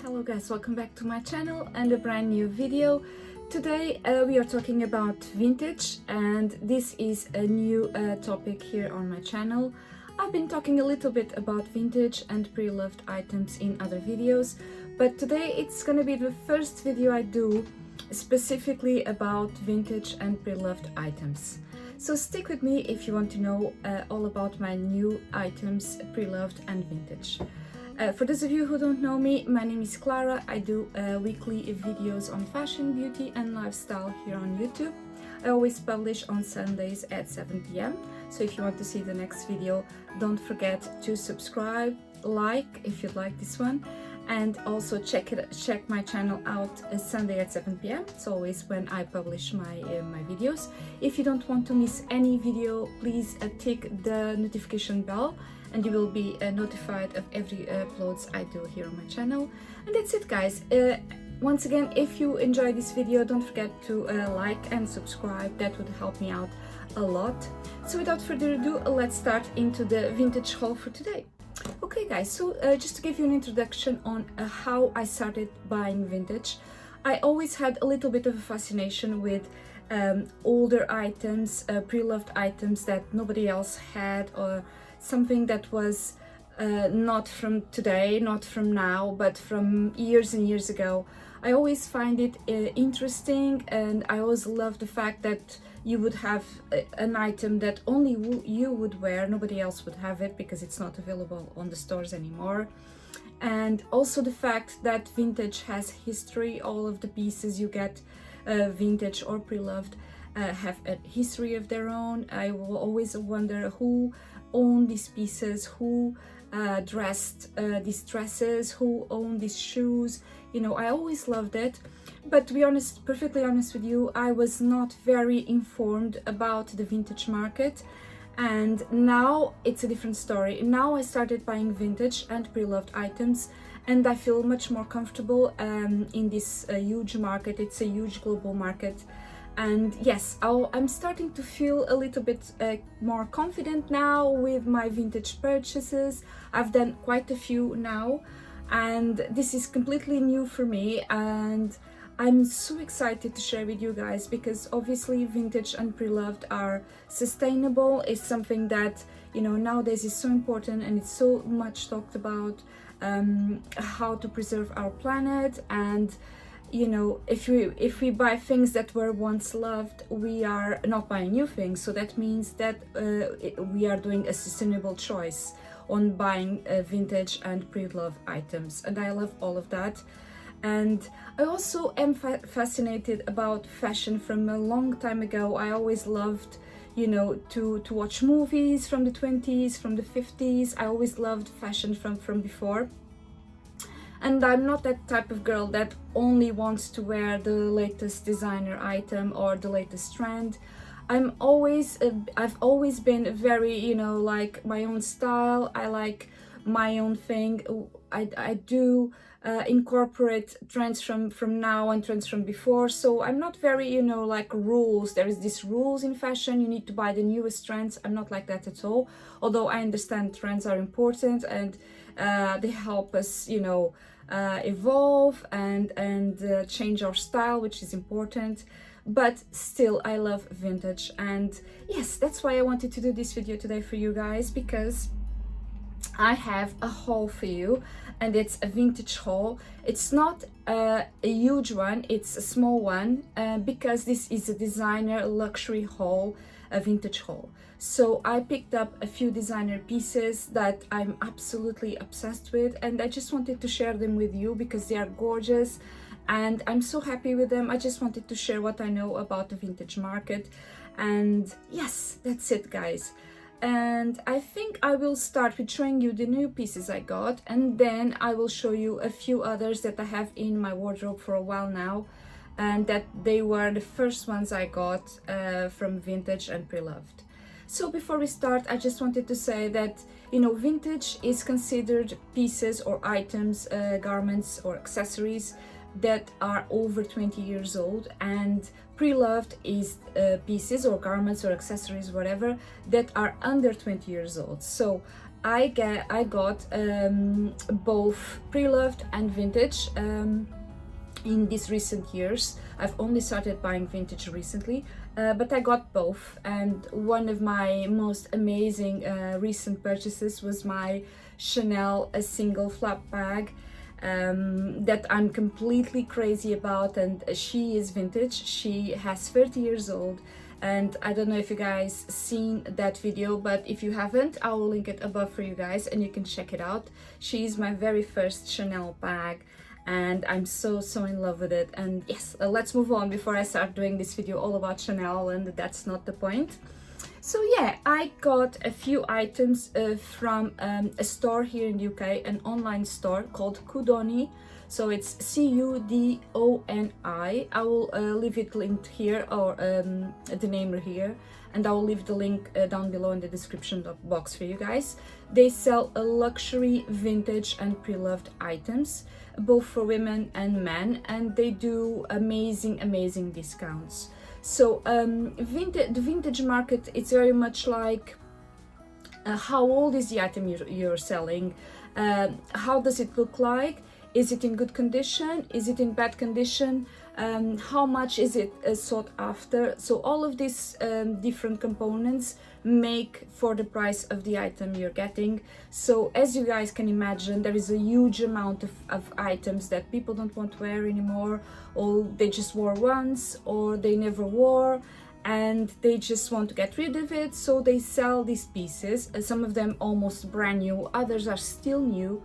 Hello guys, welcome back to my channel and a brand new video. Today we are talking about vintage, and this is a new topic here on my channel. I've been talking a little bit about vintage and pre-loved items in other videos, but today it's gonna be the first video I do specifically about vintage and pre-loved items. So stick with me if you want to know all about my new items, pre-loved and vintage. For those of you who don't know me, my name is Clara. I do weekly videos on fashion, beauty and lifestyle here on YouTube. I always publish on Sundays at 7 p.m. So if you want to see the next video, don't forget to subscribe, like if you'd like this one, and also check my channel out Sunday at 7 p.m. It's always when I publish my videos. If you don't want to miss any video, please tick the notification bell and you will be notified of every uploads I do here on my channel. And that's it guys. Once again, if you enjoy this video, don't forget to like and subscribe. That would help me out a lot. So without further ado, let's start into the vintage haul for today. Okay guys, so just to give you an introduction on how I started buying vintage. I always had a little bit of a fascination with older items, pre-loved items that nobody else had, or something that was not from today, not from now, but from years and years ago. I always find it interesting, and I always love the fact that you would have an item that only you would wear, nobody else would have it because it's not available on the stores anymore. And also the fact that vintage has history. All of the pieces you get vintage or pre-loved have a history of their own. I will always wonder who owned these pieces, who dressed these dresses, who owned these shoes. You know, I always loved it. But to be honest, perfectly honest with you, I was not very informed about the vintage market. And now it's a different story. Now I started buying vintage and pre-loved items, and I feel much more comfortable in this huge market. It's a huge global market. And yes, I'm starting to feel a little bit more confident now with my vintage purchases. I've done quite a few now, and this is completely new for me, and I'm so excited to share with you guys, because obviously vintage and pre-loved are sustainable. It's something that, you know, nowadays is so important, and it's so much talked about, how to preserve our planet. And you know, if we buy things that were once loved, we are not buying new things. So that means that we are doing a sustainable choice on buying vintage and pre-loved items, and I love all of that. And I also am fascinated about fashion from a long time ago. I always loved, you know, to watch movies from the 20s, from the 50s. I always loved fashion from before. And I'm not that type of girl that only wants to wear the latest designer item or the latest trend. I've always been very, you know, like my own style. I like my own thing. I do incorporate trends from now and trends from before. So I'm not very, you know, like rules. There is these rules in fashion. You need to buy the newest trends. I'm not like that at all. Although I understand trends are important, and they help us, you know, evolve and change our style, which is important. But still, I love vintage. And yes, that's why I wanted to do this video today for you guys, because I have a haul for you, and it's a vintage haul. It's not a huge one, it's a small one, because this is a designer luxury haul, a vintage haul. So I picked up a few designer pieces that I'm absolutely obsessed with, and I just wanted to share them with you because they are gorgeous and I'm so happy with them. I just wanted to share what I know about the vintage market. And yes, that's it guys. And I think I will start with showing you the new pieces I got, and then I will show you a few others that I have in my wardrobe for a while now, and that they were the first ones I got from vintage and pre-loved. So before we start, I just wanted to say that, you know, vintage is considered pieces or items, garments or accessories that are over 20 years old, and pre-loved is pieces or garments or accessories, whatever, that are under 20 years old. So I got both pre-loved and vintage in these recent years. I've only started buying vintage recently, but I got both, and one of my most amazing recent purchases was my Chanel single flap bag that I'm completely crazy about, and she is vintage. She has 30 years old, and I don't know if you guys seen that video, but if you haven't, I will link it above for you guys and you can check it out. She is my very first Chanel bag, and I'm so in love with it. And yes, let's move on before I start doing this video all about Chanel, and that's not the point. So yeah, I got a few items from a store here in the UK, an online store called Cudoni. So it's Cudoni. I will leave it linked here, or the name here, and I will leave the link down below in the description box for you guys. They sell a luxury, vintage and pre-loved items, both for women and men, and they do amazing discounts. So the vintage market, it's very much like how old is the item you're selling, how does it look like, is it in good condition, is it in bad condition, how much is it sought after. So all of these different components make for the price of the item you're getting. So as you guys can imagine, there is a huge amount of items that people don't want to wear anymore, or they just wore once, or they never wore, and they just want to get rid of it. So they sell these pieces, some of them almost brand new, others are still new,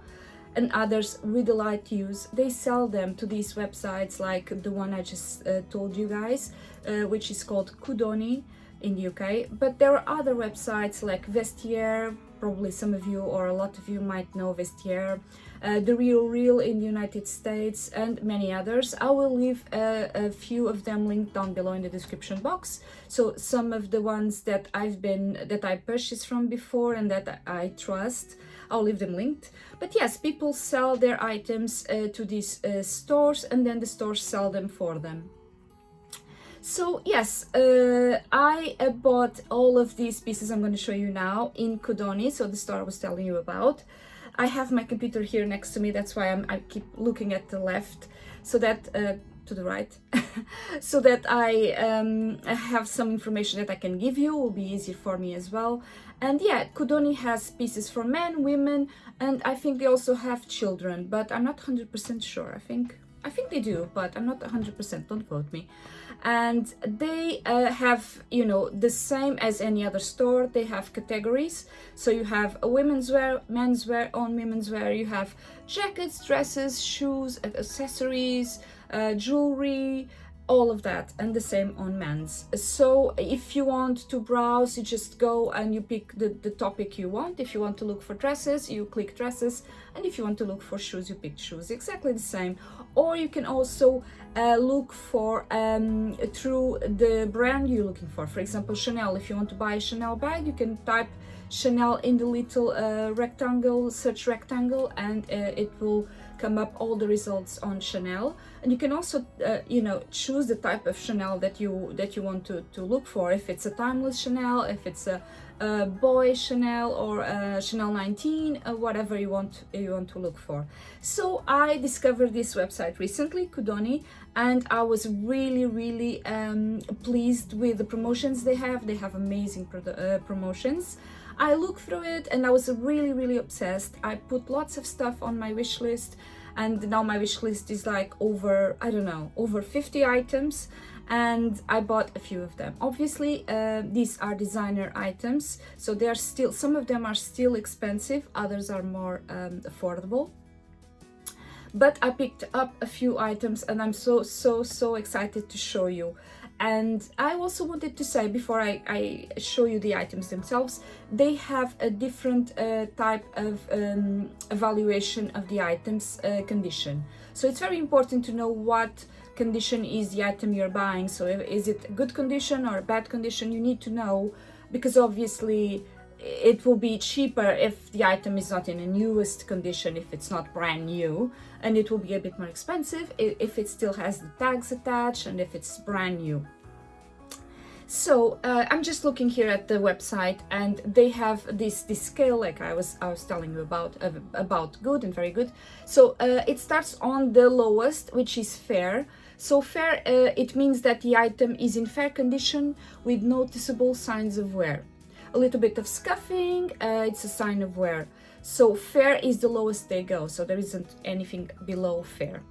and others with a light use. They sell them to these websites like the one I just told you guys, which is called Cudoni in the UK. But there are other websites like Vestiaire, probably some of you or a lot of you might know Vestiaire, The Real in the United States, and many others. I will leave a few of them linked down below in the description box. So some of the ones that I purchased from before and that I trust, I'll leave them linked. But yes, people sell their items to these stores, and then the stores sell them for them. So yes, I bought all of these pieces I'm going to show you now in Cudoni, so the store I was telling you about. I have my computer here next to me, that's why I keep looking at the left, so that to the right, so that I have some information that I can give you. It will be easier for me as well. And yeah, Cudoni has pieces for men, women, and I think they also have children, but I'm not 100% sure. I think they do, but I'm not 100%, don't quote me. And they have, you know, the same as any other store. They have categories. So you have a women's wear, men's wear, on women's wear. You have jackets, dresses, shoes, accessories, jewelry, all of that, and the same on men's. So if you want to browse, you just go and you pick the topic you want. If you want to look for dresses, you click dresses, and if you want to look for shoes, you pick shoes. Exactly the same. Or you can also look for through the brand you're looking for. For example, Chanel. If you want to buy a Chanel bag, you can type Chanel in the little rectangle, search rectangle, and it will come up all the results on Chanel. And you can also you know, choose the type of Chanel that you want to look for. If it's a timeless Chanel, if it's a boy Chanel, or Chanel 19, whatever you want to look for. So I discovered this website recently, Cudoni, and I was really pleased with the promotions they have. They have amazing promotions. I looked through it and I was really obsessed. I put lots of stuff on my wish list, and now my wish list is like over, I don't know, over 50 items, and I bought a few of them. Obviously these are designer items, so they are still, some of them are still expensive, others are more affordable. But I picked up a few items and I'm so excited to show you. And I also wanted to say, before I show you the items themselves, they have a different type of evaluation of the item's condition. So it's very important to know what condition is the item you're buying. So is it good condition or bad condition? You need to know, because obviously it will be cheaper if the item is not in the newest condition, if it's not brand new, and it will be a bit more expensive if it still has the tags attached and if it's brand new. So I'm just looking here at the website, and they have this scale like I was telling you about good and very good. So it starts on the lowest, which is fair. So fair, it means that the item is in fair condition with noticeable signs of wear. A little bit of scuffing, it's a sign of wear. So fair is the lowest they go, so there isn't anything below fair.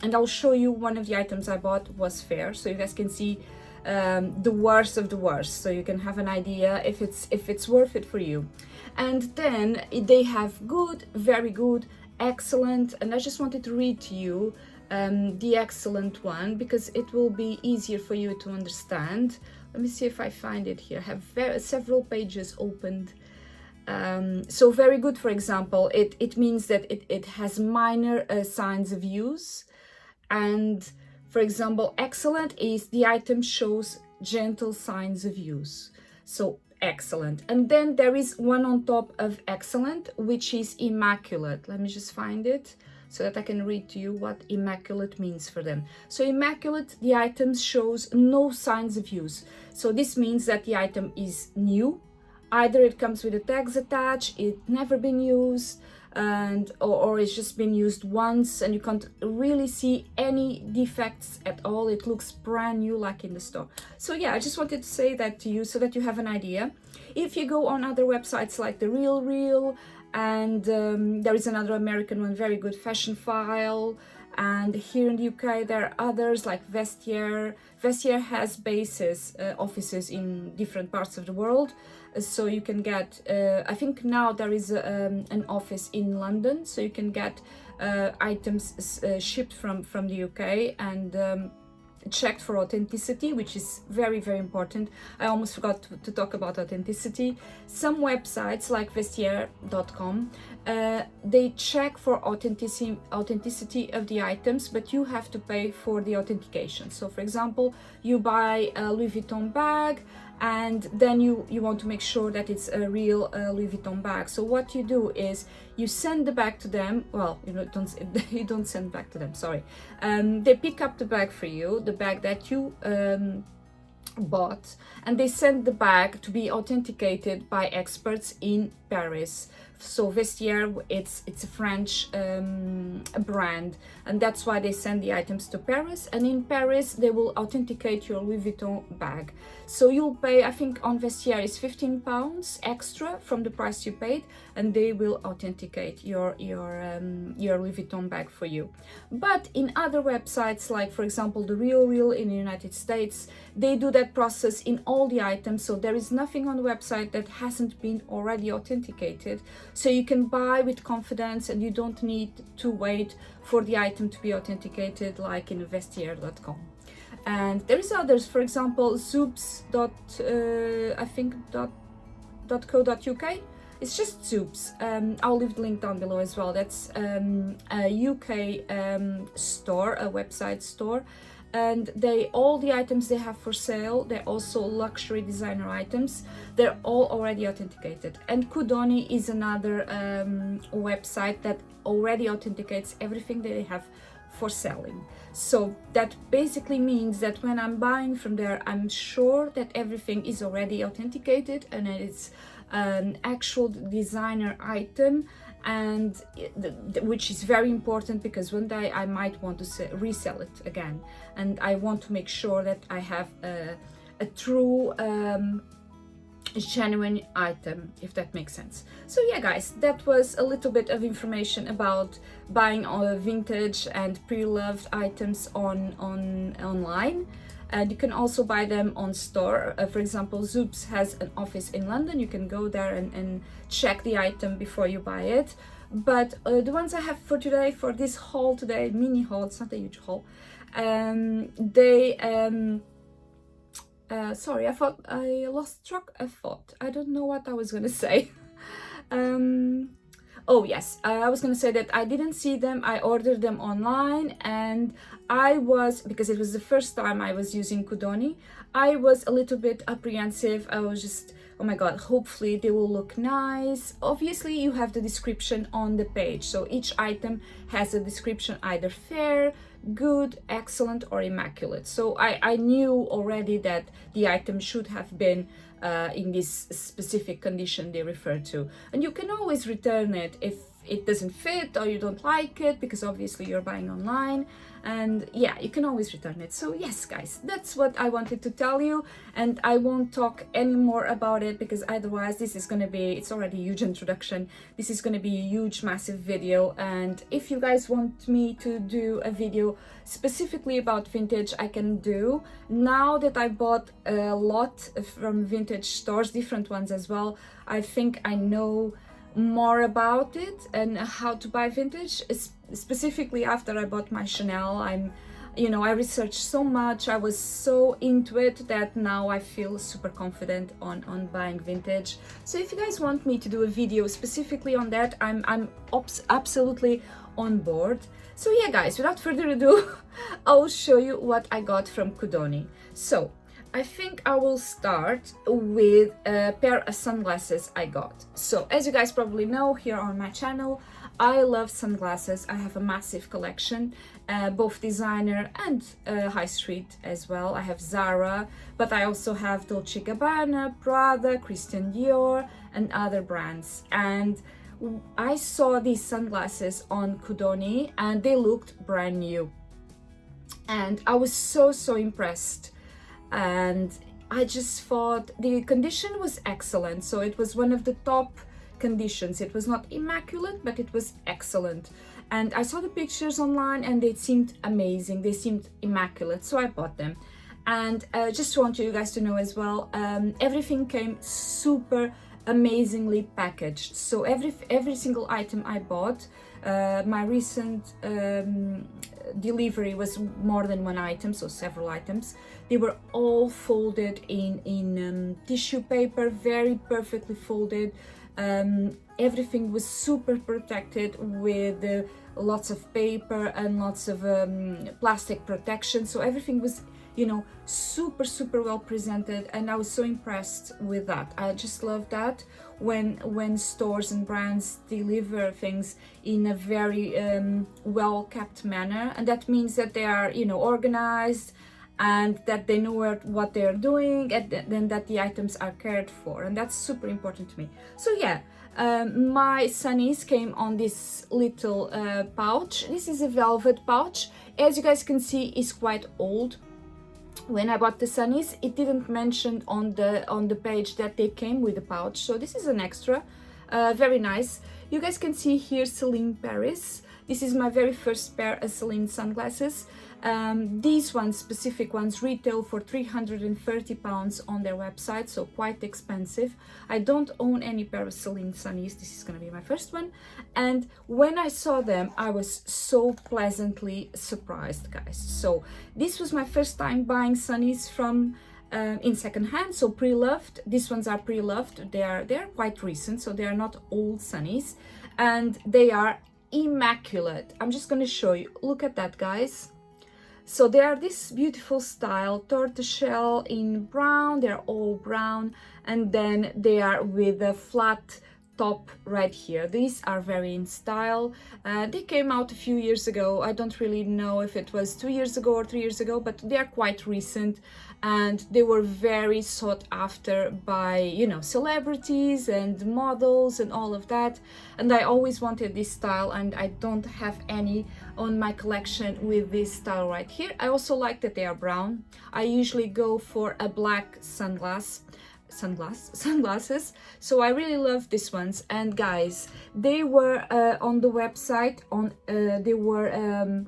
And I'll show you one of the items I bought was fair, so you guys can see the worst of the worst, so you can have an idea if it's worth it for you. And then they have good, very good, excellent, and I just wanted to read to you the excellent one because it will be easier for you to understand. Let me see if I find it here. I have several pages opened. So very good, for example, it means that it has minor signs of use. And for example, excellent is the item shows gentle signs of use. So excellent. And then there is one on top of excellent, which is immaculate. Let me just find it so that I can read to you what immaculate means for them. So immaculate, the item shows no signs of use. So this means that the item is new. Either it comes with the tags attached, it's never been used, or it's just been used once, and you can't really see any defects at all. It looks brand new like in the store. So yeah, I just wanted to say that to you so that you have an idea. If you go on other websites like The Real Real, and there is another American one, very good, Fashion File, and here in the UK there are others like Vestiaire. Vestiaire has offices in different parts of the world, so you can get, I think now there is an office in London, so you can get items shipped from the UK and checked for authenticity, which is very, very important. I almost forgot to talk about authenticity. Some websites like vestiaire.com, they check for authenticity of the items, but you have to pay for the authentication. So for example, you buy a Louis Vuitton bag, and then you want to make sure that it's a real Louis Vuitton bag. So what you do is you send the bag to them. Well, you don't send back to them, sorry. They pick up the bag for you, the bag that you bought, and they send the bag to be authenticated by experts in Paris. So Vestiaire, it's a French brand, and that's why they send the items to Paris, and in Paris they will authenticate your Louis Vuitton bag. So you'll pay, I think on Vestiaire is £15 extra from the price you paid, and they will authenticate your Louis Vuitton bag for you. But in other websites, like for example The Real Real in the United States, they do that process in all the items, so there is nothing on the website that hasn't been already authenticated. So you can buy with confidence, and you don't need to wait for the item to be authenticated like in vestiaire.com. And there is others, for example, zoobs.co.uk. It's just Zoobs. I'll leave the link down below as well. That's a UK store, a website store. And all the items they have for sale, they're also luxury designer items. They're all already authenticated. And Kudoni is another website that already authenticates everything that they have for selling. So that basically means that when I'm buying from there, I'm sure that everything is already authenticated and it's an actual designer item, and which is very important because one day I might want to resell it again, and I want to make sure that I have a true genuine item, if that makes sense. So yeah guys, that was a little bit of information about buying vintage and pre-loved items online. And you can also buy them on store. For example, Zoobs has an office in London. You can go there and check the item before you buy it. But the ones I have for today, for this haul today, mini haul, it's not a huge haul, sorry, I thought I lost track of thought. I don't know what I was gonna say. Oh yes, I was gonna say that I didn't see them. I ordered them online, and I was, because it was the first time I was using Kudoni, I was a little bit apprehensive. I was just, oh my god, hopefully they will look nice. Obviously you have the description on the page, so each item has a description, either fair, good, excellent, or immaculate. So I knew already that the item should have been in this specific condition they refer to, and you can always return it if it doesn't fit or you don't like it, because obviously you're buying online, and yeah, you can always return it. So yes guys, that's what I wanted to tell you, and I won't talk any more about it, because otherwise this is gonna be, it's already a huge introduction, this is gonna be a huge massive video. And if you guys want me to do a video specifically about vintage, I can do. Now that I bought a lot from vintage stores, different ones as well, I think I know more about it and how to buy vintage. Specifically after I bought my Chanel, I researched so much, I was so into it, that now I feel super confident on buying vintage. So if you guys want me to do a video specifically on that, I'm absolutely on board. So yeah guys, without further ado, I'll show you what I got from Kudoni. So I think I will start with a pair of sunglasses I got. So as you guys probably know, here on my channel, I love sunglasses. I have a massive collection, both designer and high street as well. I have Zara, but I also have Dolce Gabbana, Prada, Christian Dior, and other brands. And I saw these sunglasses on Kudoni and they looked brand new. And I was so impressed. And I just thought the condition was excellent. So it was one of the top conditions. It was not immaculate, but it was excellent. And I saw the pictures online and they seemed amazing. They seemed immaculate. So I bought them. And just want you guys to know as well, everything came super amazingly packaged. So every single item I bought, my recent delivery was more than one item, so several items. They were all folded in tissue paper, very perfectly folded. Everything was super protected with lots of paper and lots of plastic protection. So everything was, you know, super well presented, and I was so impressed with that. I just love that when stores and brands deliver things in a very well kept manner, and that means that they are, you know, organized, and that they know what they're doing, and then that the items are cared for, and that's super important to me. So yeah, my Sunnies came on this little pouch. This is a velvet pouch. As you guys can see, it's quite old. When I bought the Sunnies, it didn't mention on the page that they came with a pouch, so this is an extra. Very nice. You guys can see here Celine Paris. This is my very first pair of Celine sunglasses. These ones, specific ones, retail for £330 on their website, so quite expensive. I don't own any pair of Celine Sunnies. This is gonna be my first one. And when I saw them, I was so pleasantly surprised, guys. So this was my first time buying Sunnies from in secondhand, so pre-loved. These ones are pre-loved. They're quite recent, so they are not old Sunnies, and they are immaculate. I'm just gonna show you. Look at that, guys. So they are this beautiful style, tortoiseshell in brown. They're all brown, and then they are with a flat top right here. These are very in style. They came out a few years ago. I don't really know if it was 2 years ago or 3 years ago, but they are quite recent, and they were very sought after by, you know, celebrities and models and all of that. And I always wanted this style, and I don't have any on my collection with this style right here. I also like that they are brown. I usually go for a black sunglasses, so I really love these ones. And guys, they were on the website they were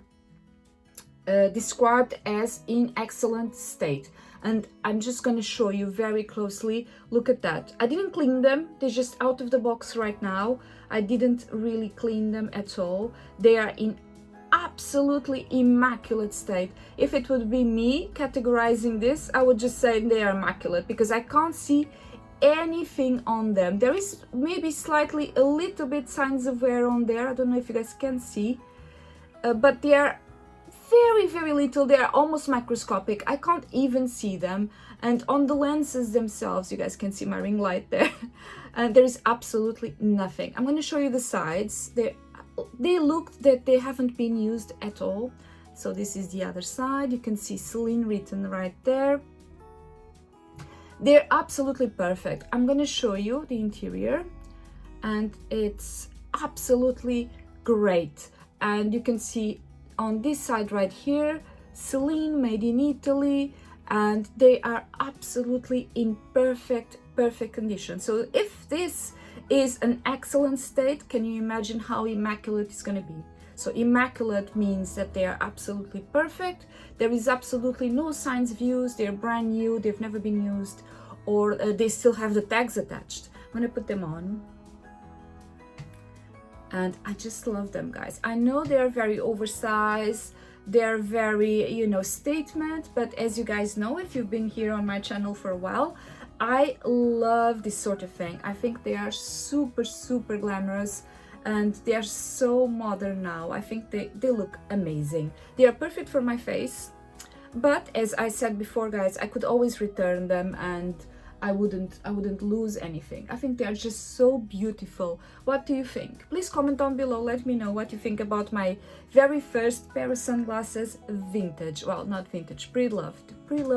described as in excellent state, and I'm just going to show you very closely. Look at that. I didn't clean them, they're just out of the box right now. I didn't really clean them at all. They are in absolutely immaculate state. If it would be me categorizing this, I would just say they are immaculate, because I can't see anything on them. There is maybe slightly a little bit signs of wear on there. I don't know if you guys can see, but they are very little. They are almost microscopic. I can't even see them. And on the lenses themselves, you guys can see my ring light there, and there is absolutely nothing. I'm going to show you the sides. They look that they haven't been used at all. So this is the other side. You can see Celine written right there. They're absolutely perfect. I'm going to show you the interior, and it's absolutely great. And you can see on this side right here, Celine, made in Italy, and they are absolutely in perfect condition. So if this is an excellent state, can you imagine how immaculate it's going to be? So immaculate means that they are absolutely perfect. There is absolutely no signs of use. They're brand new, they've never been used, or they still have the tags attached. I'm going to put them on. And I just love them, guys. I know they're very oversized, they're very, you know, statement, but as you guys know, if you've been here on my channel for a while, I love this sort of thing. I think they are super glamorous, and they are so modern now. I think they look amazing. They are perfect for my face, but as I said before, guys, I could always return them and I wouldn't lose anything. I think they are just so beautiful. What do you think? Please comment down below. Let me know what you think about my very first pair of sunglasses, vintage. Well, not vintage, pre-loved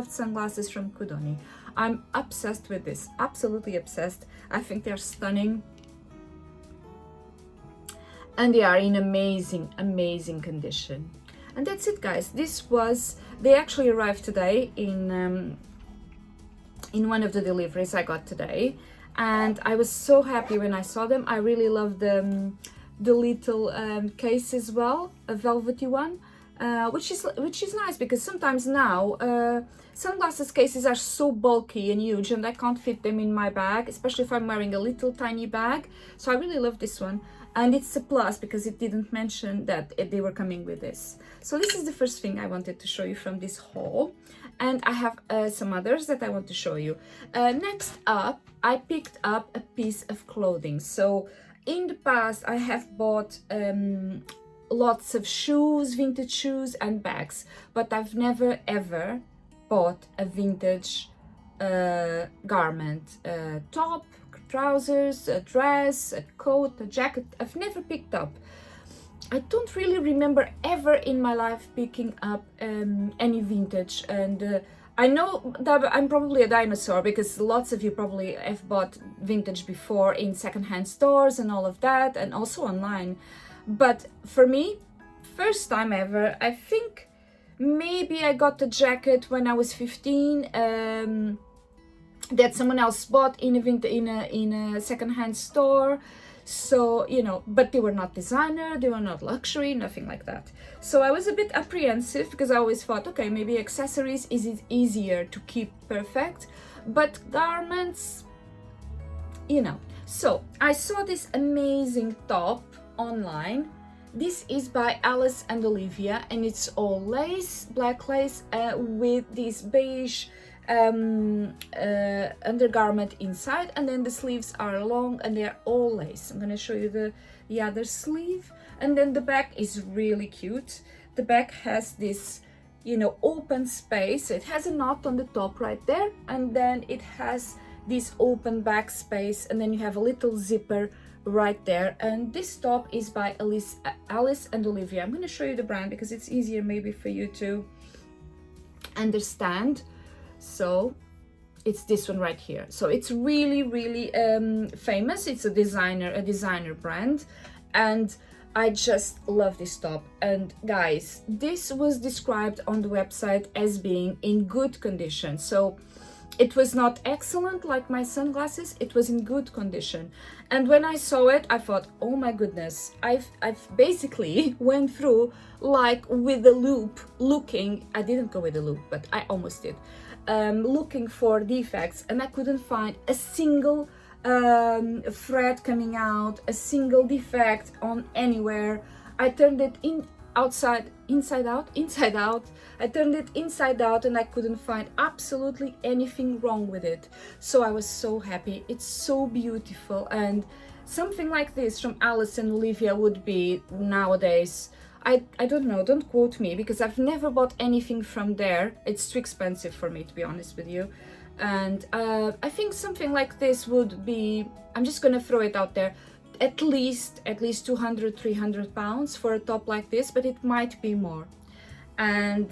sunglasses from Kudoni. I'm obsessed with this, absolutely obsessed. I think they're stunning, and they are in amazing condition. And that's it, guys. They actually arrived today in one of the deliveries I got today, and I was so happy when I saw them. I really love the little case as well, a velvety one, which is nice, because sometimes now sunglasses cases are so bulky and huge, and I can't fit them in my bag, especially if I'm wearing a little tiny bag. So I really love this one, and it's a plus because it didn't mention that they were coming with this. So this is the first thing I wanted to show you from this haul, and I have some others that I want to show you. Next up, I picked up a piece of clothing. So in the past, I have bought lots of shoes, vintage shoes and bags, but I've never ever bought a vintage garment, top, trousers, a dress, a coat, a jacket. I've never picked up. I don't really remember ever in my life picking up any vintage, and I know that I'm probably a dinosaur, because lots of you probably have bought vintage before in secondhand stores and all of that, and also online. But for me, first time ever. I think maybe I got the jacket when I was 15 that someone else bought in a secondhand store. So, you know, but they were not designer, they were not luxury, nothing like that. So I was a bit apprehensive, because I always thought, okay, maybe accessories is easier to keep perfect, but garments, you know. So I saw this amazing top online. This is by Alice and Olivia, and it's all lace, black lace, with this beige undergarment inside, and then the sleeves are long and they're all lace. I'm going to show you the other sleeve, and then the back is really cute. The back has this, you know, open space. It has a knot on the top right there, and then it has this open back space, and then you have a little zipper right there. And this top is by Alice and Olivia. I'm going to show you the brand because it's easier maybe for you to understand. So it's this one right here. So it's really famous. It's a designer brand, and I just love this top. And guys, this was described on the website as being in good condition. So it was not excellent like my sunglasses, it was in good condition. And when I saw it, I thought, oh my goodness, I've basically went through like with a loop looking. I didn't go with a loop, but I almost did. Looking for defects, and I couldn't find a single thread coming out, a single defect on anywhere. I turned it inside out. I turned it inside out and I couldn't find absolutely anything wrong with it. So I was so happy. It's so beautiful, and something like this from Alice and Olivia would be nowadays, I don't know, don't quote me, because I've never bought anything from there. It's too expensive for me, to be honest with you. And I think something like this would be, I'm just gonna throw it out there, at least 200-300 pounds for a top like this, but it might be more. And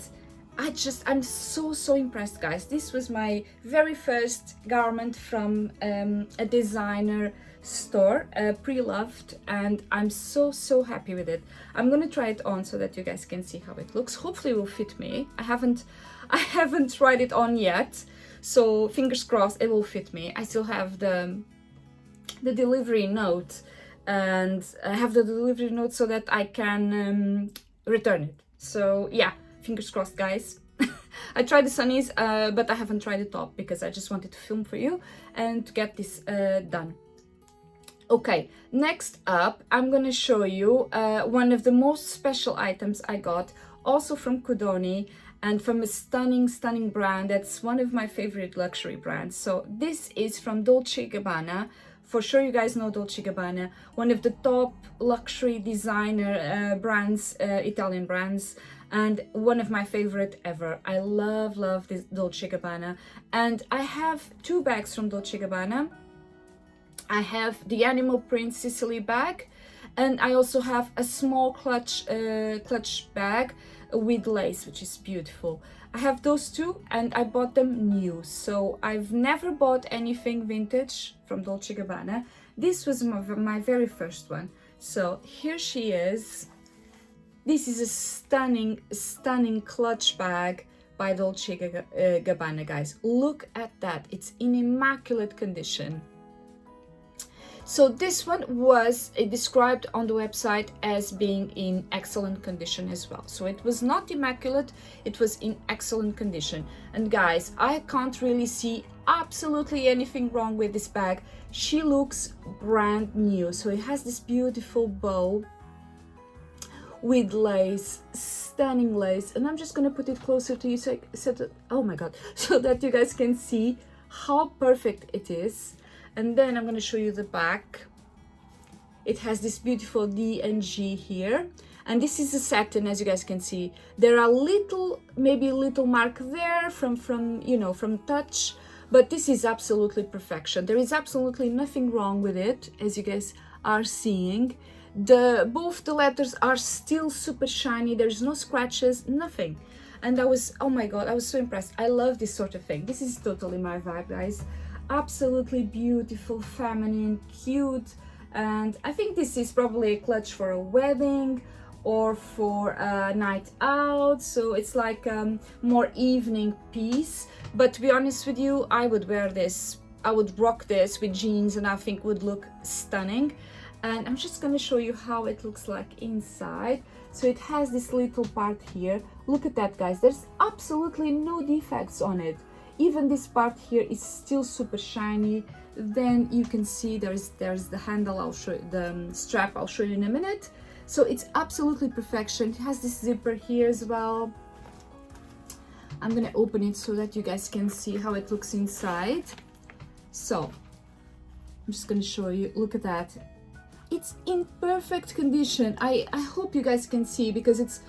I'm so impressed, guys. This was my very first garment from a designer store, pre-loved, and I'm so happy with it. I'm gonna try it on so that you guys can see how it looks. Hopefully it will fit me. I haven't tried it on yet, so fingers crossed it will fit me. I still have the delivery note, and I have the delivery note so that I can return it. So yeah, fingers crossed, guys. I tried the sunnies, but I haven't tried the top because I just wanted to film for you and to get this done. Okay, next up, I'm gonna show you one of the most special items I got, also from Kudoni, and from a stunning brand that's one of my favorite luxury brands. So this is from Dolce Gabbana. For sure you guys know Dolce Gabbana, one of the top luxury designer brands, Italian brands, and one of my favorite ever. I love this Dolce Gabbana, and I have two bags from Dolce Gabbana. I have the animal print Sicily bag, and I also have a small clutch bag with lace, which is beautiful. I have those two, and I bought them new, so I've never bought anything vintage from Dolce Gabbana. This was my very first one. So here she is. This is a stunning clutch bag by Dolce Gabbana, guys. Look at that. It's in immaculate condition. So this one was described on the website as being in excellent condition as well. So it was not immaculate, it was in excellent condition. And guys, I can't really see absolutely anything wrong with this bag. She looks brand new. So it has this beautiful bow with lace, stunning lace. And I'm just gonna put it closer to you so oh my god, so that you guys can see how perfect it is. And then I'm going to show you the back. It has this beautiful D and G here, and this is a satin, as you guys can see. There are maybe a little mark there from you know, from touch, but this is absolutely perfection. There is absolutely nothing wrong with it, as you guys are seeing. Both the letters are still super shiny. There's no scratches, nothing. And oh my god, I was so impressed. I love this sort of thing. This is totally my vibe, guys. Absolutely beautiful, feminine, cute, and I think this is probably a clutch for a wedding or for a night out, so it's like more evening piece. But to be honest with you, I would wear this, I would rock this with jeans, and I think would look stunning. And I'm just going to show you how it looks like inside. So it has this little part here. Look at that, guys. There's absolutely no defects on it. Even this part here is still super shiny. Then you can see there's the handle, I'll show you, the strap, I'll show you in a minute. So it's absolutely perfection. It has this zipper here as well. I'm gonna open it so that you guys can see how it looks inside. So I'm just gonna show you, look at that. It's in perfect condition. I hope you guys can see, because it's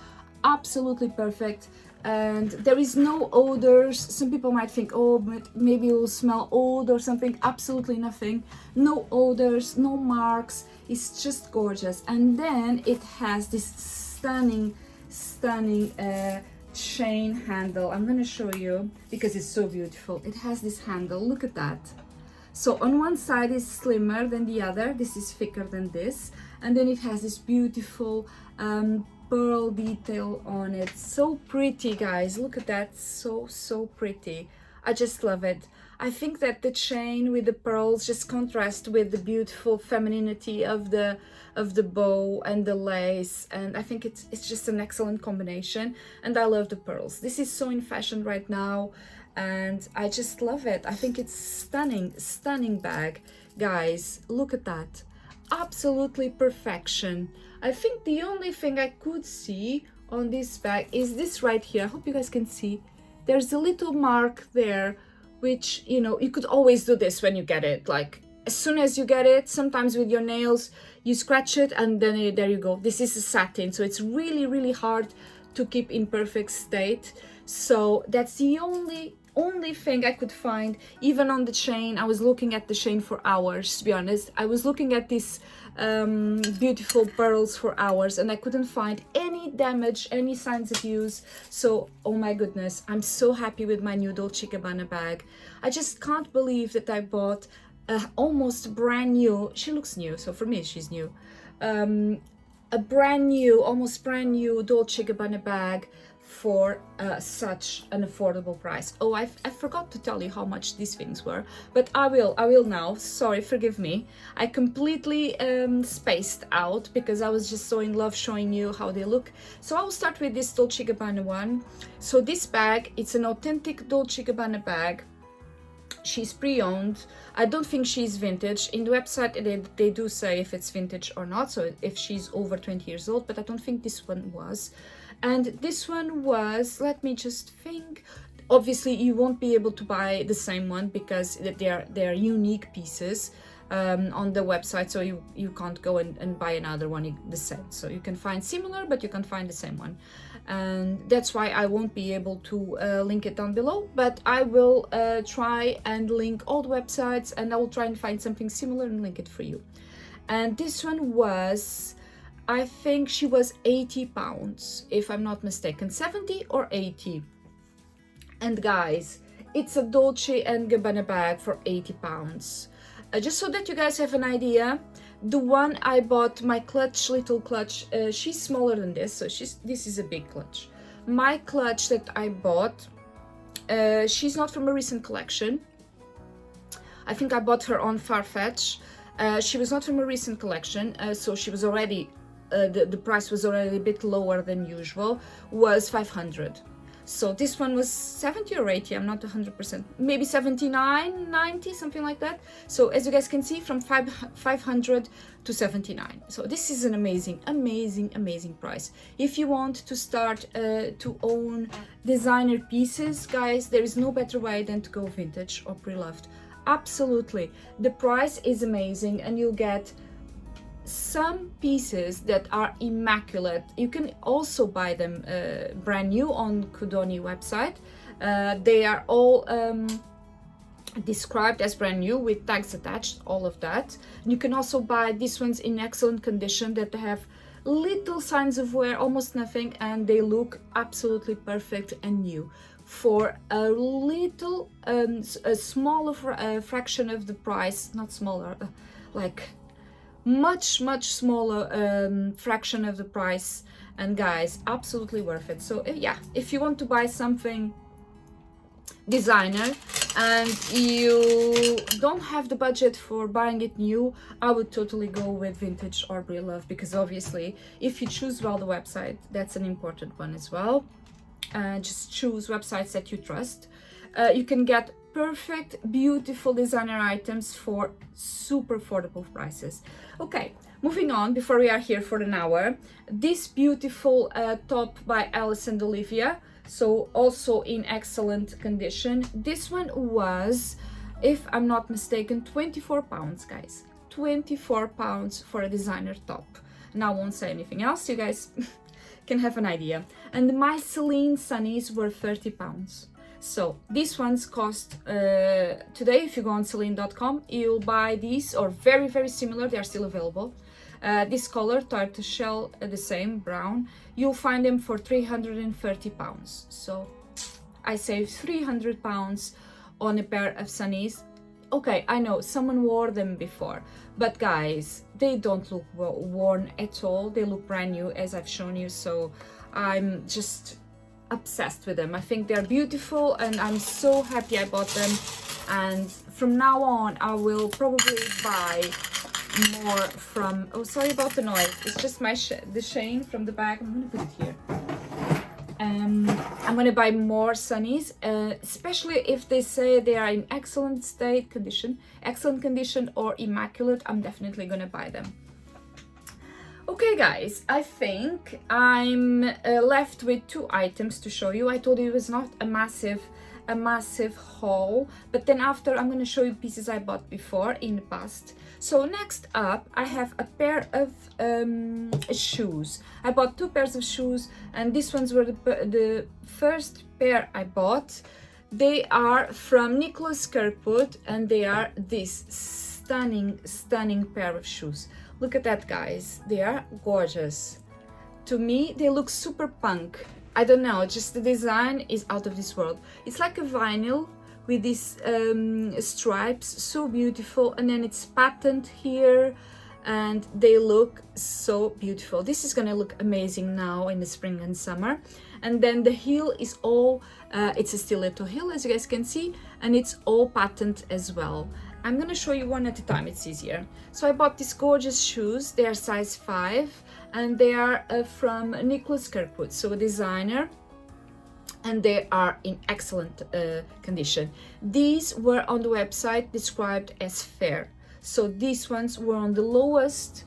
absolutely perfect. And there is no odors. Some people might think, oh, but maybe it will smell old or something. Absolutely nothing. No odors, no marks. It's just gorgeous. And then it has this stunning chain handle. I'm gonna show you because it's so beautiful. It has this handle, look at that. So on one side is slimmer than the other, this is thicker than this, and then it has this beautiful pearl detail on it. So pretty, guys, look at that. So pretty. I just love it. I think that the chain with the pearls just contrast with the beautiful femininity of the bow and the lace, and I think it's just an excellent combination. And I love the pearls. This is so in fashion right now, and I just love it. I think it's stunning bag, guys. Look at that. absolutely perfection. I think the only thing I could see on this bag is this right here. I hope you guys can see. There's a little mark there, which, you know, you could always do this when you get it. Like, as soon as you get it, sometimes with your nails, you scratch it and then there you go. This is a satin, so it's really, really hard to keep in perfect state. So that's the only thing I could find. Even on the chain, I was looking at the chain for hours, to be honest. I was looking at these beautiful pearls for hours and I couldn't find any damage, any signs of use. So, oh my goodness, I'm so happy with my new Dolce Gabbana bag. I just can't believe that I bought almost brand new, she looks new, so for me she's new, a brand new, almost brand new Dolce Gabbana bag for such an affordable price. Oh, I forgot to tell you how much these things were, but I will now. Sorry, forgive me. I completely spaced out because I was just so in love showing you how they look. So I will start with this Dolce Gabbana one. So this bag, it's an authentic Dolce Gabbana bag. She's pre-owned. I don't think she's vintage. In the website they do say if it's vintage or not, so if she's over 20 years old, but I don't think this one was. And this one was, let me just think, obviously you won't be able to buy the same one because they're unique pieces on the website, so you can't go and buy another one the same. So you can find similar, but you can find the same one, and that's why I won't be able to link it down below, but I will try and link all the websites, and I will try and find something similar and link it for you. And this one was, I think she was 80 pounds, if I'm not mistaken, 70 or 80. And guys, it's a Dolce & Gabbana bag for 80 pounds. Just so that you guys have an idea, the one I bought, my clutch, little clutch, she's smaller than this, so this is a big clutch. My clutch that I bought, she's not from a recent collection. I think I bought her on Farfetch. She was not from a recent collection, so she was already, the price was already a bit lower than usual, was 500. So this one was 70 or 80, I'm not 100%, maybe 79, 90, something like that. So as you guys can see, from 500 to 79. So this is an amazing, amazing, amazing price. If you want to start to own designer pieces, guys, there is no better way than to go vintage or pre-loved. Absolutely. The price is amazing and you'll get some pieces that are immaculate. You can also buy them brand new on Kudoni website. They are all described as brand new with tags attached, all of that. And you can also buy these ones in excellent condition that have little signs of wear, almost nothing, and they look absolutely perfect and new for a little a smaller fraction of the price, not smaller, like much smaller fraction of the price. And guys, absolutely worth it. So yeah, if you want to buy something designer and you don't have the budget for buying it new, I would totally go with vintage or pre-loved, because obviously if you choose well the website, that's an important one as well. Just choose websites that you trust. You can get perfect, beautiful designer items for super affordable prices. Okay, moving on, before we are here for an hour, this beautiful top by Alice and Olivia, so also in excellent condition. This one was, if I'm not mistaken, 24 pounds, guys. 24 pounds for a designer top. And I won't say anything else, you guys can have an idea. And my Celine Sunnies were 30 pounds. So these ones cost, today if you go on Celine.com, you'll buy these, or very similar, they are still available. This color, tortoiseshell, the same, brown, you'll find them for 330 pounds. So I saved 300 pounds on a pair of sunnies. Okay, I know someone wore them before, but guys, they don't look worn at all. They look brand new, as I've shown you, so I'm just obsessed with them. I think they're beautiful and I'm so happy I bought them, and from now on I will probably buy more from, oh sorry about the noise, it's just my the chain from the bag. I'm gonna put it here. I'm gonna buy more Sunnies, especially if they say they are in excellent condition or immaculate. I'm definitely gonna buy them. Okay guys, I think I'm left with 2 items to show you. I told you it was not a massive haul, but then after I'm going to show you pieces I bought before in the past. So next up I have a pair of shoes. I bought 2 pairs of shoes, and these ones were the first pair I bought. They are from Nicholas Kirkwood, and they are this stunning pair of shoes. Look at that, guys. They are gorgeous. To me, they look super punk. I don't know, just the design is out of this world. It's like a vinyl with these stripes, so beautiful, and then it's patterned here, and they look so beautiful. This is gonna look amazing now in the spring and summer. And then the heel is all, it's a stiletto heel, as you guys can see, and it's all patterned as well. I'm gonna show you one at a time, it's easier. So I bought these gorgeous shoes. They are size 5, and they are from Nicholas Kirkwood, so a designer, and they are in excellent condition. These were on the website described as fair, so these ones were on the lowest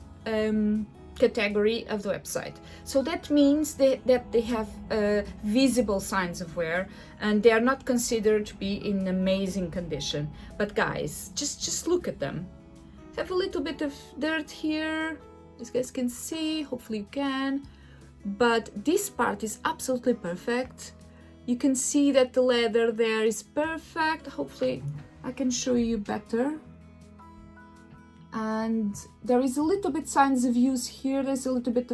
category of the website. So that means that they have visible signs of wear, and they are not considered to be in amazing condition. But guys, just look at them. They have a little bit of dirt here, as you guys can see, hopefully you can, but this part is absolutely perfect. You can see that the leather there is perfect. Hopefully I can show you better. And there is a little bit signs of use here. There's a little bit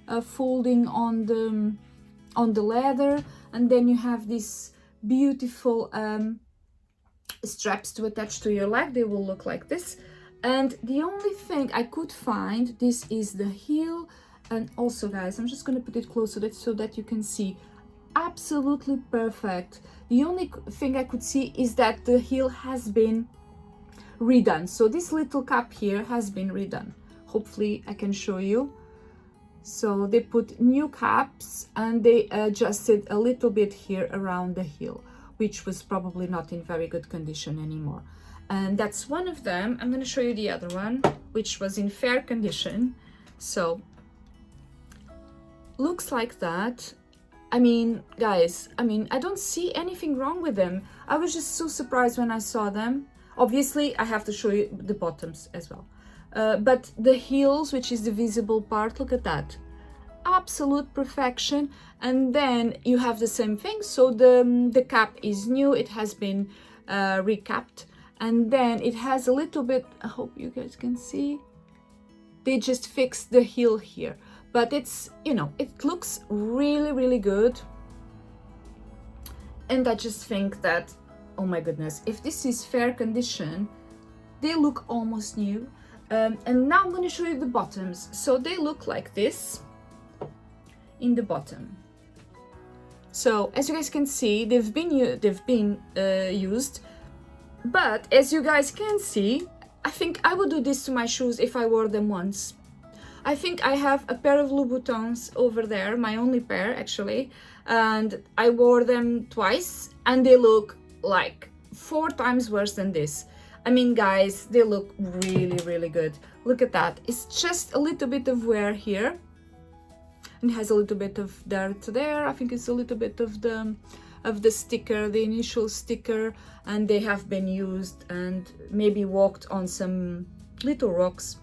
of folding on the leather, and then you have these beautiful straps to attach to your leg. They will look like this. And the only thing I could find, this is the heel. And also guys, I'm just going to put it close so that you can see. Absolutely perfect. The only thing I could see is that the heel has been redone. So this little cap here has been redone. Hopefully I can show you. So they put new caps, and they adjusted a little bit here around the heel, which was probably not in very good condition anymore. And that's one of them. I'm going to show you the other one, which was in fair condition. So looks like that. I mean, guys, I don't see anything wrong with them. I was just so surprised when I saw them. Obviously, I have to show you the bottoms as well. But the heels, which is the visible part, look at that. Absolute perfection. And then you have the same thing. So the cap is new. It has been recapped. And then it has a little bit, I hope you guys can see. They just fixed the heel here. But it's, you know, it looks really, really good. And I just think that, oh my goodness, if this is fair condition, they look almost new. And now I'm going to show you the bottoms. So they look like this in the bottom. So as you guys can see, they've been used. But as you guys can see, I think I would do this to my shoes if I wore them once. I think I have a pair of Louboutins over there, my only pair actually, and I wore them twice, and they look like 4 times worse than this. I mean, guys, they look really, really good. Look at that. It's just a little bit of wear here, and it has a little bit of dirt there. I think it's a little bit of the sticker, the initial sticker, and they have been used and maybe walked on some little rocks.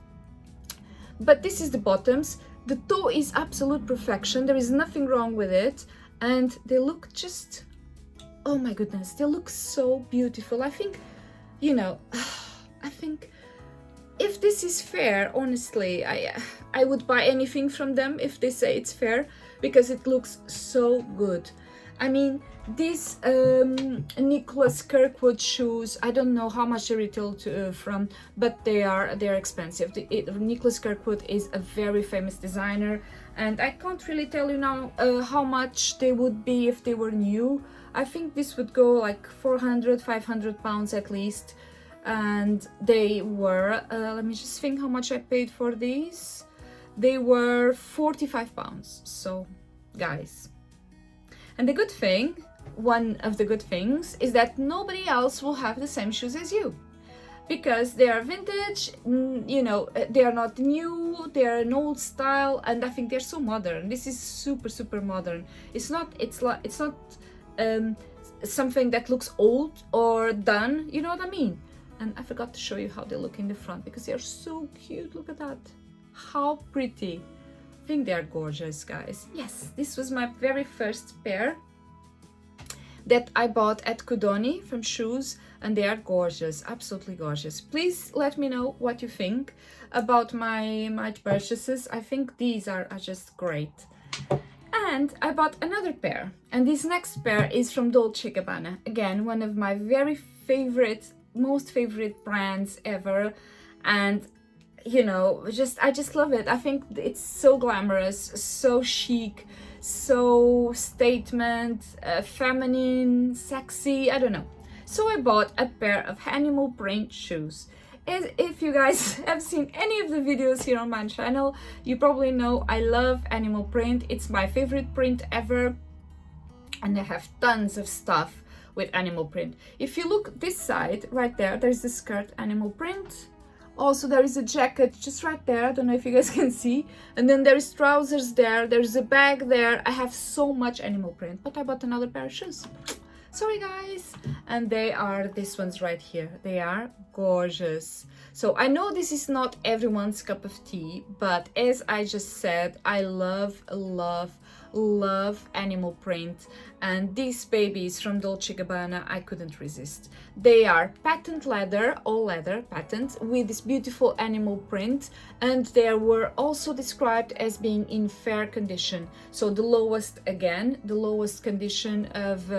But this is the bottoms. The toe is absolute perfection. There is nothing wrong with it, and they look just, oh my goodness, they look so beautiful. I think, you know, I think if this is fair, honestly, I would buy anything from them if they say it's fair, because it looks so good. I mean, these Nicholas Kirkwood shoes, I don't know how much they retail from, but they're expensive. Nicholas Kirkwood is a very famous designer, and I can't really tell you now how much they would be if they were new. I think this would go like 400-500 pounds at least, and they were, let me just think how much I paid for these. They were 45 pounds, so guys. And the good thing, one of the good things, is that nobody else will have the same shoes as you, because they are vintage, you know, they are not new, they are an old style, and I think they're so modern. This is super modern. It's not something that looks old or done, you know what I mean? And I forgot to show you how they look in the front, because they're so cute. Look at that, how pretty. I think they're gorgeous, guys. Yes, this was my very first pair that I bought at Kudoni from shoes, and they are gorgeous, absolutely gorgeous. Please let me know what you think about my purchases. I think these are just great. And I bought another pair, and this next pair is from Dolce Gabbana. Again, one of my very favorite, most favorite brands ever, and you know, I just love it. I think it's so glamorous, so chic, so statement, feminine, sexy, I don't know. So I bought a pair of animal print shoes. If you guys have seen any of the videos here on my channel, you probably know I love animal print. It's my favorite print ever, and I have tons of stuff with animal print. If you look this side, right there, there's the skirt animal print. Also, there is a jacket just right there. I don't know if you guys can see. And then there is trousers there. There's a bag there. I have so much animal print, but I bought another pair of shoes. Sorry, guys. And they are these ones right here. They are gorgeous. So I know this is not everyone's cup of tea, but as I just said, I love animal print, and these babies from Dolce Gabbana, I couldn't resist. They are patent leather, all leather patent, with this beautiful animal print, and they were also described as being in fair condition. So the lowest, again, the lowest condition of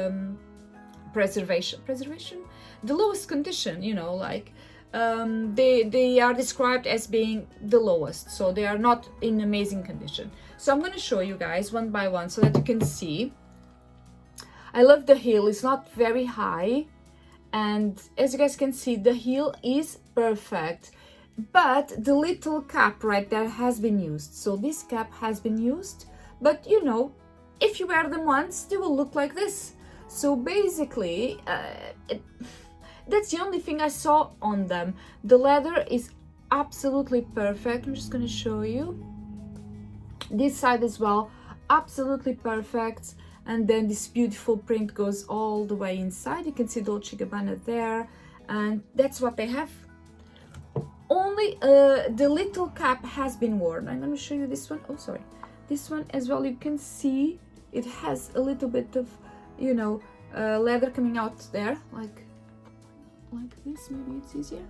preservation, the lowest condition, you know, like they are described as being the lowest, so they are not in amazing condition. So I'm going to show you guys one by one so that you can see. I love the heel. It's not very high, and as you guys can see, the heel is perfect, but the little cap right there has been used. So this cap has been used, but you know, if you wear them once, they will look like this. So basically that's the only thing I saw on them. The leather is absolutely perfect. I'm just going to show you this side as well, absolutely perfect. And then this beautiful print goes all the way inside. You can see Dolce Gabbana there, and that's what they have. Only the little cap has been worn. I'm going to show you this one. Oh, sorry, this one as well. You can see it has a little bit of, you know, leather coming out there, like this. Maybe it's easier.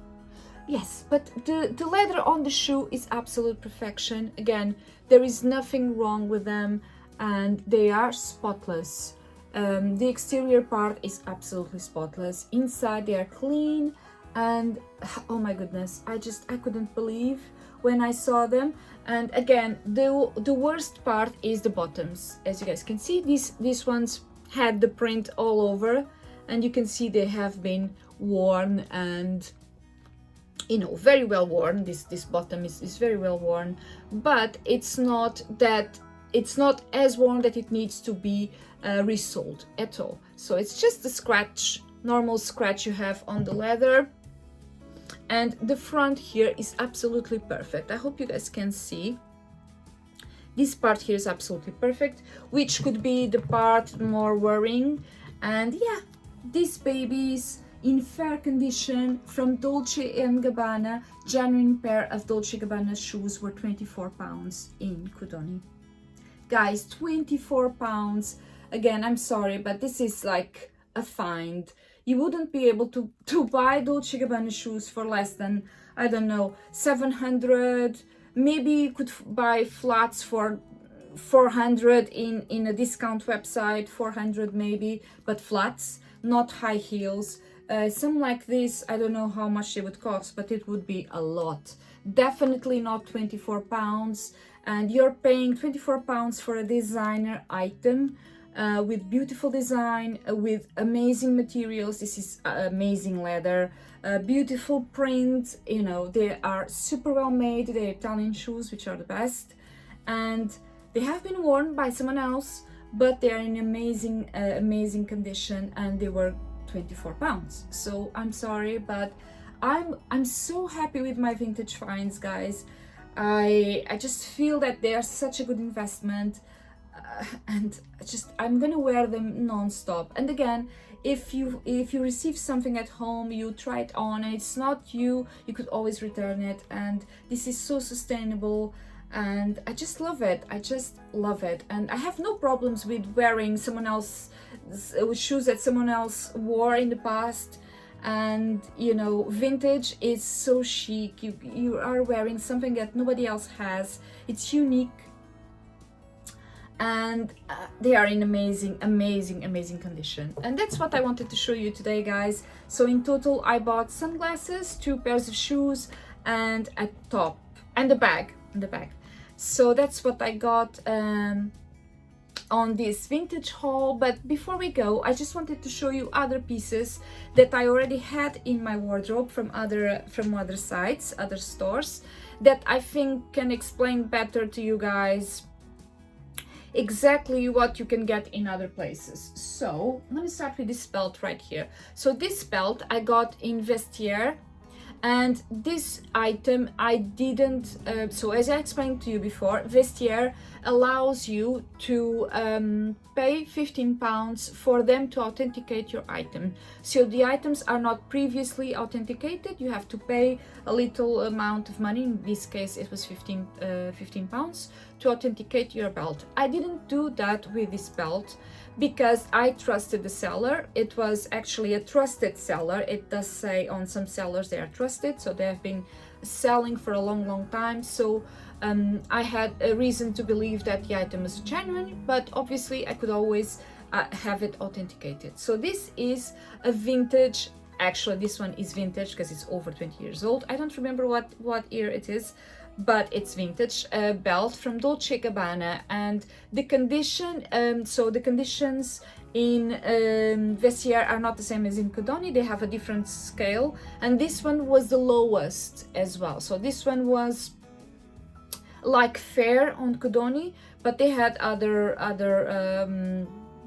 Yes, but the leather on the shoe is absolute perfection. Again, there is nothing wrong with them, and they are spotless. The exterior part is absolutely spotless. Inside they are clean, and oh my goodness, I couldn't believe when I saw them. And again, the worst part is the bottoms. As you guys can see, these ones had the print all over, and you can see they have been worn, and you know, very well worn. This bottom is very well worn, but it's not as worn that it needs to be resoled at all. So it's just the scratch, normal scratch you have on the leather, and the front here is absolutely perfect. I hope you guys can see. This part here is absolutely perfect, which could be the part more worrying. And yeah, these babies in fair condition from Dolce & Gabbana, genuine pair of Dolce Gabbana shoes, were 24 pounds in Kudoni. Guys, 24 pounds. Again, I'm sorry, but this is like a find. You wouldn't be able to buy Dolce Gabbana shoes for less than, I don't know, 700. Maybe you could buy flats for 400 in a discount website, 400 maybe, but flats, not high heels. Some like this, I don't know how much they would cost, but it would be a lot. Definitely not 24 pounds. And you're paying 24 pounds for a designer item with beautiful design, with amazing materials. This is amazing leather, beautiful print. You know, they are super well made. They're Italian shoes, which are the best. And they have been worn by someone else, but they are in amazing condition, and they were 24 pounds. So I'm sorry, but I'm so happy with my vintage finds, guys. I just feel that they are such a good investment, and I'm gonna wear them non-stop. And again, if you receive something at home, you try it on and it's not you could always return it, and this is so sustainable, and I just love it. And I have no problems with wearing someone else's shoes that someone else wore in the past. And you know, vintage is so chic. You are wearing something that nobody else has. It's unique, and they are in amazing condition. And that's what I wanted to show you today, guys. So in total, I bought sunglasses, 2 pairs of shoes, and a top and a bag. So that's what I got on this vintage haul. But before we go, I just wanted to show you other pieces that I already had in my wardrobe from other sites, other stores, that I think can explain better to you guys exactly what you can get in other places. So I'm gonna start with this belt right here. So this belt I got in Vestiaire, and this item I didn't, so as I explained to you before, Vestiaire allows you to pay 15 pounds for them to authenticate your item. So the items are not previously authenticated, you have to pay a little amount of money. In this case it was 15 pounds to authenticate your belt. I didn't do that with this belt because I trusted the seller. It was actually a trusted seller. It does say on some sellers they are trusted, so they have been selling for a long time. So I had a reason to believe that the item was genuine, but obviously I could always have it authenticated. So this is a vintage, actually this one is vintage because it's over 20 years old. I don't remember what year it is, but it's vintage belt from Dolce Gabbana. And the condition, so the conditions in Vestiaire are not the same as in Codoni. They have a different scale, and this one was the lowest as well. So this one was like fair on Codoni, but they had other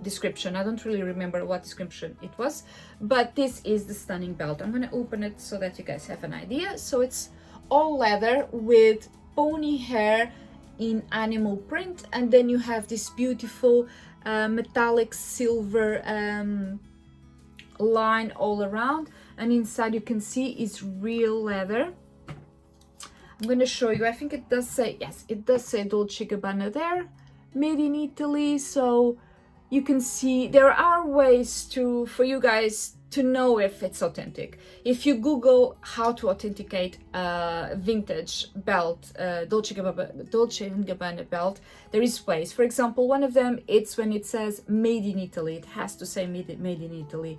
description. I don't really remember what description it was, but this is the stunning belt. I'm gonna open it so that you guys have an idea. So it's all leather with pony hair in animal print, and then you have this beautiful metallic silver line all around, and inside you can see it's real leather. I'm going to show you. I think it does say, yes, it does say Dolce Gabbana there, made in Italy. So you can see there are ways for you guys to know if it's authentic. If you Google how to authenticate a vintage belt, Dolce & Gabbana belt, there is ways. For example, one of them, it's when it says made in Italy. It has to say made in Italy.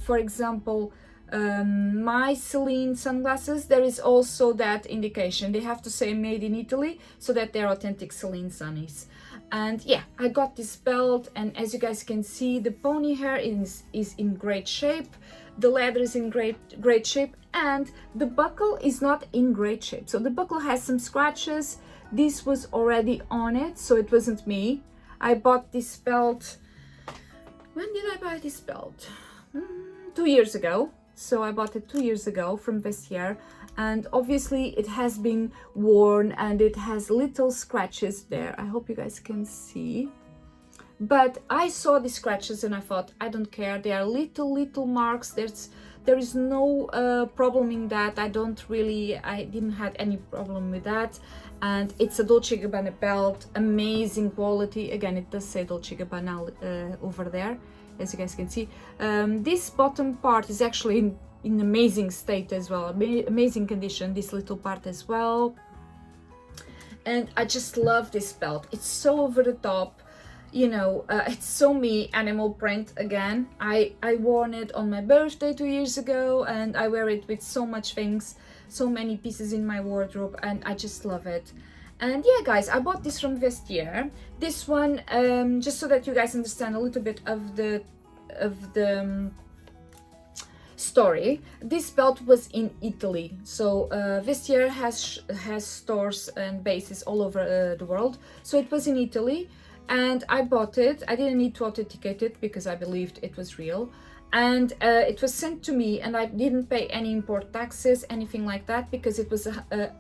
For example, my Celine sunglasses, there is also that indication. They have to say made in Italy so that they're authentic Celine Sunnies. And yeah, I got this belt, and as you guys can see, the pony hair is in great shape, the leather is in great shape, and the buckle is not in great shape. So the buckle has some scratches. This was already on it, so it wasn't me. I bought this belt, when did I buy this belt? 2 years ago. So I bought it 2 years ago from Vestiaire, and obviously it has been worn and it has little scratches there. I hope you guys can see, but I saw the scratches and I thought, I don't care, they are little marks. There is no problem in that. I didn't have any problem with that. And it's a Dolce Gabbana belt, amazing quality. Again, it does say Dolce Gabbana over there, as you guys can see. This bottom part is actually in amazing state as well, amazing condition, this little part as well. And I just love this belt. It's so over the top, you know, it's so me, animal print again. I worn it on my birthday 2 years ago, and I wear it with so much things, so many pieces in my wardrobe, and I just love it. And yeah, guys, I bought this from Vestiaire. This one, just so that you guys understand a little bit of the story. This belt was in Italy. So Vestiaire has stores and bases all over the world. So it was in Italy. and I bought it. I didn't need to authenticate it because I believed it was real, and it was sent to me, and I didn't pay any import taxes, anything like that, because it was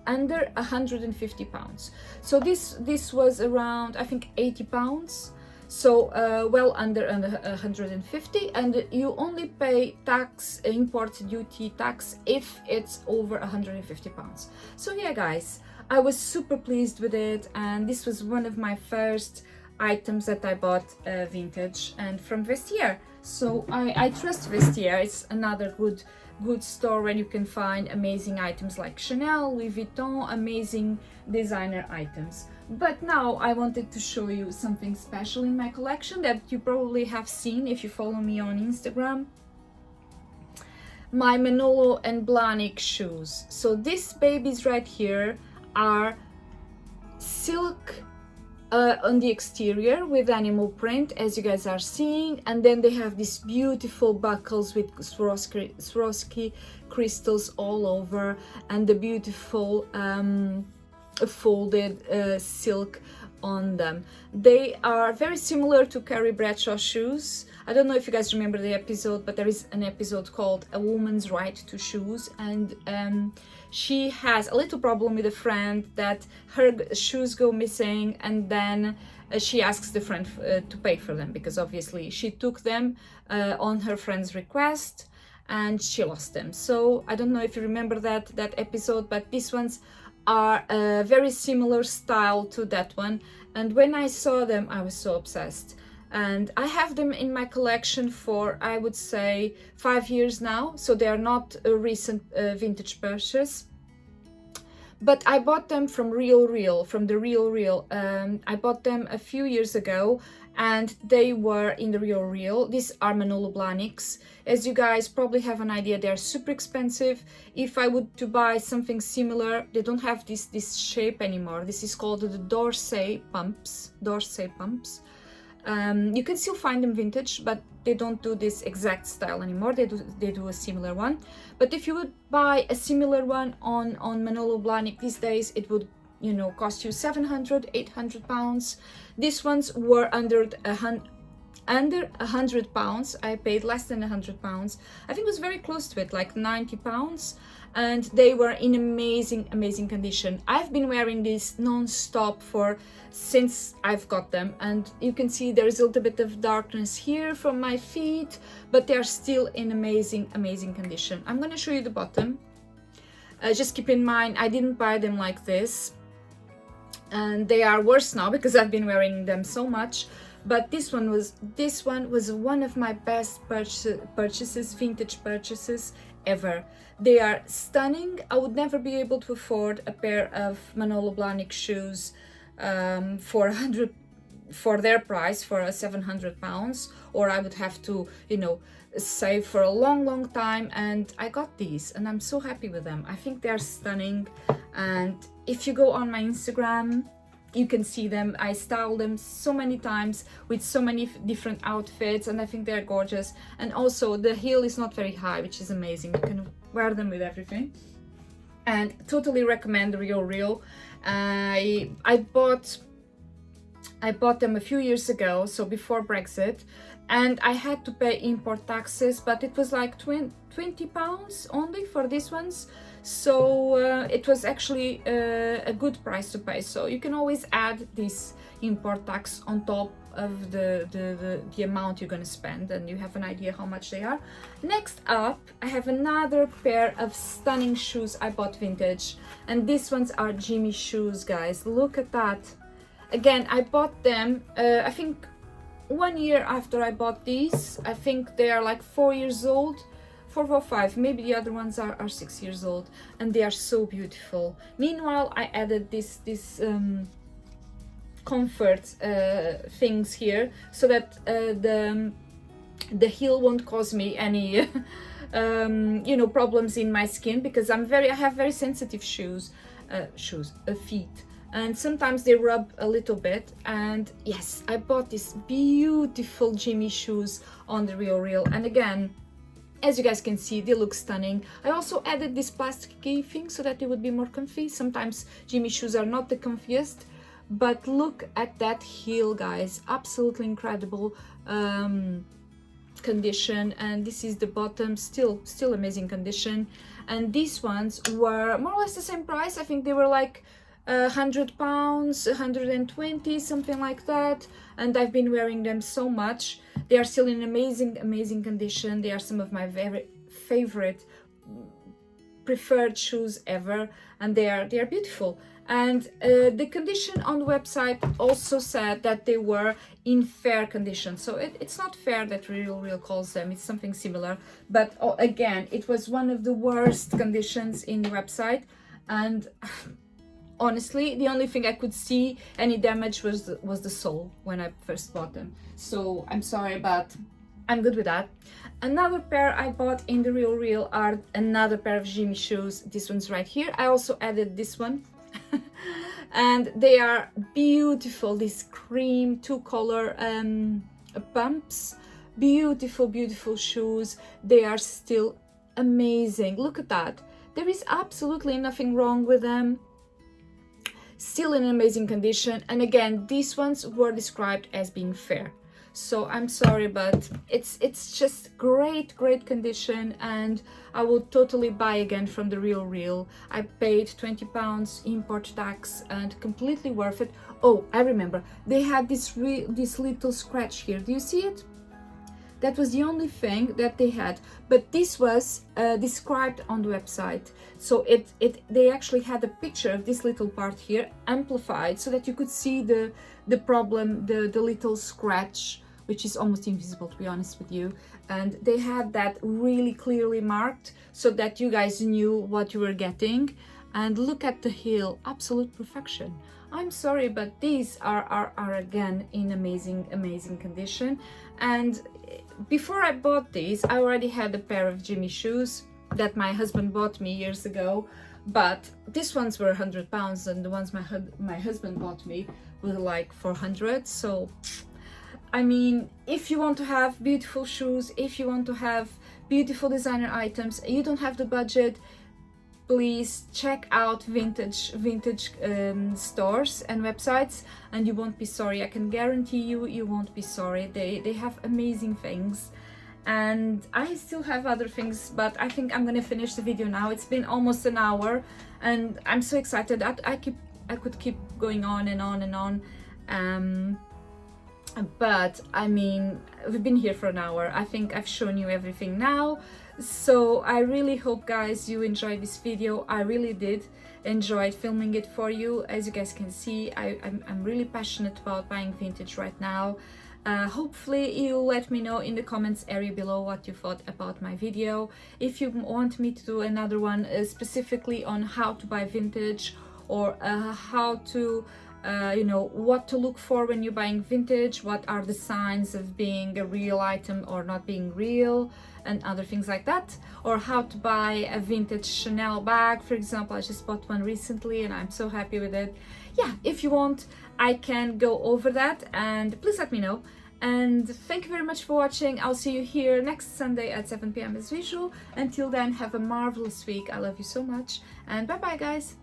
under 150 pounds. So this was around, I think, 80 pounds. So well under 150, and you only pay tax, import duty tax, if it's over 150 pounds. So yeah, guys, I was super pleased with it, and this was one of my first items that I bought vintage and from Vestiaire. So I trust Vestiaire. It's another good store where you can find amazing items like Chanel, Louis Vuitton, amazing designer items. But now I wanted to show you something special in my collection that you probably have seen if you follow me on Instagram. My Manolo and Blahnik shoes. So these babies right here are silk on the exterior with animal print, as you guys are seeing, and then they have these beautiful buckles with Swarovski crystals all over, and the beautiful folded silk on them. They are very similar to Carrie Bradshaw shoes. I don't know if you guys remember the episode, but there is an episode called A Woman's Right to Shoes, and she has a little problem with a friend that her shoes go missing, and then she asks the friend to pay for them, because obviously she took them on her friend's request and she lost them. So I don't know if you remember that episode, but these ones are a very similar style to that one, and when I saw them I was so obsessed, and I have them in my collection for, I would say, 5 years now. So they are not a recent vintage purchase, but I bought them from the Real. I bought them a few years ago, and they were in the Real. These are Manolo Blahniks. As you guys probably have an idea, they're super expensive. If I would to buy something similar, they don't have this shape anymore. This is called the Dolce pumps. You can still find them vintage, but they don't do this exact style anymore. They do a similar one. But if you would buy a similar one on Manolo Blahnik these days, it would, you know, cost you 700, 800 pounds. These ones were under 100 pounds. I paid less than 100 pounds. I think it was very close to it, like 90 pounds. And they were in amazing condition. I've been wearing these non-stop since I've got them, and you can see there is a little bit of darkness here from my feet, but they are still in amazing condition. I'm going to show you the bottom. Just keep in mind, I didn't buy them like this, and they are worse now because I've been wearing them so much. But this one was one of my best purchases, vintage purchases ever. They are stunning. I would never be able to afford a pair of Manolo Blahnik shoes for their price, for 700 pounds, or I would have to, you know, save for a long time. And I got these, and I'm so happy with them. I think they're stunning, and if you go on my Instagram, you can see them. I styled them so many times with so many different outfits, and I think they're gorgeous. And also the heel is not very high, which is amazing. You can wear them with everything, and totally recommend the Real. I bought them a few years ago, so before Brexit, and I had to pay import taxes, but it was like 20 pounds only for these ones. So it was actually a good price to pay. So you can always add this import tax on top of the amount you're going to spend, and you have an idea how much they are. Next up, I have another pair of stunning shoes I bought vintage, and these ones are Jimmy shoes, guys. Look at that. Again, I bought them I think 1 year after I bought these. I think they are like 4 years old, 4 or 5, maybe the other ones are 6 years old, and they are so beautiful. Meanwhile, I added this comfort things here, so that the heel won't cause me any you know, problems in my skin, because I have very sensitive feet, and sometimes they rub a little bit. And yes, I bought these beautiful Jimmy shoes on the Real, and again, as you guys can see, they look stunning. I also added this plasticky thing so that they would be more comfy. Sometimes Jimmy shoes are not the comfiest, but look at that heel, guys, absolutely incredible condition. And this is the bottom, still amazing condition. And these ones were more or less the same price. I think they were like £100, 120, something like that. And I've been wearing them so much. They are still in amazing condition. They are some of my very favorite preferred shoes ever, and they are beautiful. And the condition on the website also said that they were in fair condition, so it's not fair that Real calls them, it's something similar. But again, it was one of the worst conditions in the website, and honestly, the only thing I could see any damage was the sole when I first bought them. So I'm sorry, but I'm good with that. Another pair I bought in the Real are another pair of Jimmy shoes. This one's right here. I also added this one. And they are beautiful, this cream two-color pumps. Beautiful shoes. They are still amazing. Look at that. There is absolutely nothing wrong with them. Still in amazing condition. And again, these ones were described as being fair. So I'm sorry, but it's just great condition, and I will totally buy again from the Real. I paid £20 import tax and completely worth it. Oh, I remember they had this little scratch here. Do you see it? That was the only thing that they had, but this was described on the website. So they actually had a picture of this little part here amplified so that you could see the problem, the little scratch, which is almost invisible, to be honest with you. And they had that really clearly marked so that you guys knew what you were getting. And look at the heel, absolute perfection. I'm sorry, but these are again in amazing condition. And before I bought these, I already had a pair of Jimmy shoes that my husband bought me years ago, but these ones were £100, and the ones my husband bought me were like 400. So I mean, if you want to have beautiful shoes, if you want to have beautiful designer items, you don't have the budget, please check out vintage stores and websites, and you won't be sorry. I can guarantee you won't be sorry. They have amazing things. And I still have other things, but I think I'm gonna finish the video now. It's been almost an hour, and I'm so excited that I could keep going on and on. But I mean, we've been here for an hour. I think I've shown you everything now. So I really hope, guys, you enjoyed this video. I really did enjoy filming it for you. As you guys can see, I'm really passionate about buying vintage right now. Hopefully you'll let me know in the comments area below what you thought about my video. If you want me to do another one specifically on how to buy vintage, or how to you know, what to look for when you're buying vintage, what are the signs of being a real item or not being real, and other things like that, or how to buy a vintage Chanel bag, for example. I just bought one recently and I'm so happy with it. Yeah, if you want, I can go over that, and please let me know. And thank you very much for watching. I'll see you here next Sunday at 7 p.m. as usual. Until then, have a marvelous week. I love you so much, and bye bye, guys.